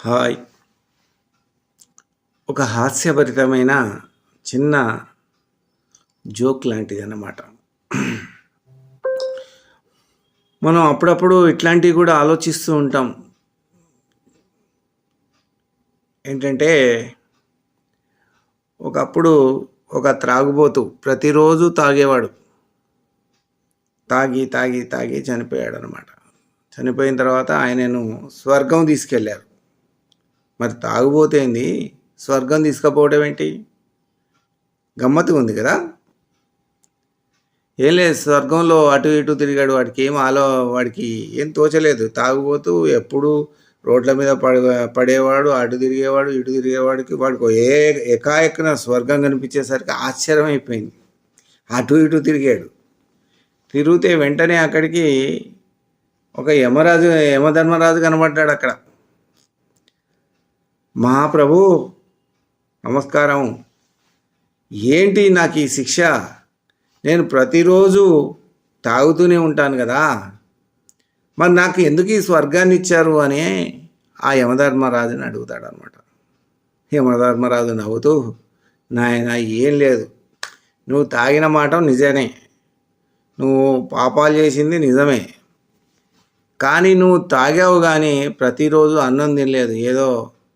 Hi. ఒక హాస్యభరితమైన చిన్న joke లాంటిది అన్నమాట. మనం అప్పుడప్పుడు ఇట్లాంటివి కూడా ఆలోచిస్తూ ఉంటాం. ఏంటంటే ఒకప్పుడు ఒక త్రాగుబోతు ప్రతిరోజు తాగేవాడు. తాగి తాగి తాగి చనిపోయాడు అనమాట. చనిపోయిన తర్వాత ఆయనను స్వర్గం తీసుకెళ్ళారు. మరి తాగుబోతేంది స్వర్గం తీసుకుపోవడం ఏంటి? గమ్మత్తుగా ఉంది కదా. ఏం లేదు, స్వర్గంలో అటు ఇటు తిరిగాడు. వాడికి ఏం తోచలేదు. తాగుబోతూ ఎప్పుడు రోడ్ల మీద పడేవాడు, అటు తిరిగేవాడు, ఇటు తిరిగేవాడికి ఎకాఎక్కన స్వర్గం కనిపించేసరికి ఆశ్చర్యం అయిపోయింది. అటు ఇటు తిరిగాడు. తిరిగితే వెంటనే అక్కడికి ఒక యమధర్మరాజు కనబడ్డాడు అక్కడ. మహాప్రభు నమస్కారం, ఏంటి నాకు ఈ శిక్ష? నేను ప్రతిరోజు తాగుతూనే ఉంటాను కదా, మరి నాకు ఎందుకు ఈ స్వర్గాన్ని ఇచ్చారు అని ఆ యమధర్మరాజుని అడుగుతాడు అనమాట. యమధర్మరాజు నవ్వుతూ, నాయన ఏం లేదు, నువ్వు తాగిన మాట నిజమే, నువ్వు పాపాలు చేసింది నిజమే, కానీ నువ్వు తాగావు కానీ ప్రతిరోజు అన్నం తినలేదు, ఏదో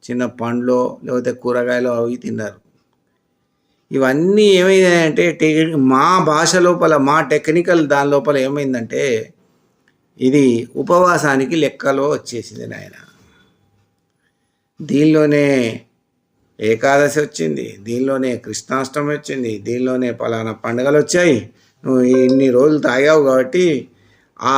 చిన్న పండ్లో లేకపోతే కూరగాయలు అవి తిన్నారు. ఇవన్నీ ఏమైందంటే మా భాష లోపల, మా టెక్నికల్ దాని లోపల ఏమైందంటే ఇది ఉపవాసానికి లెక్కలో వచ్చేసింది నాయన. దీనిలోనే ఏకాదశి వచ్చింది, దీనిలోనే కృష్ణాష్టమి వచ్చింది, దీనిలోనే పలానా పండుగలు వచ్చాయి. నువ్వు ఇన్ని రోజులు తాగావు కాబట్టి ఆ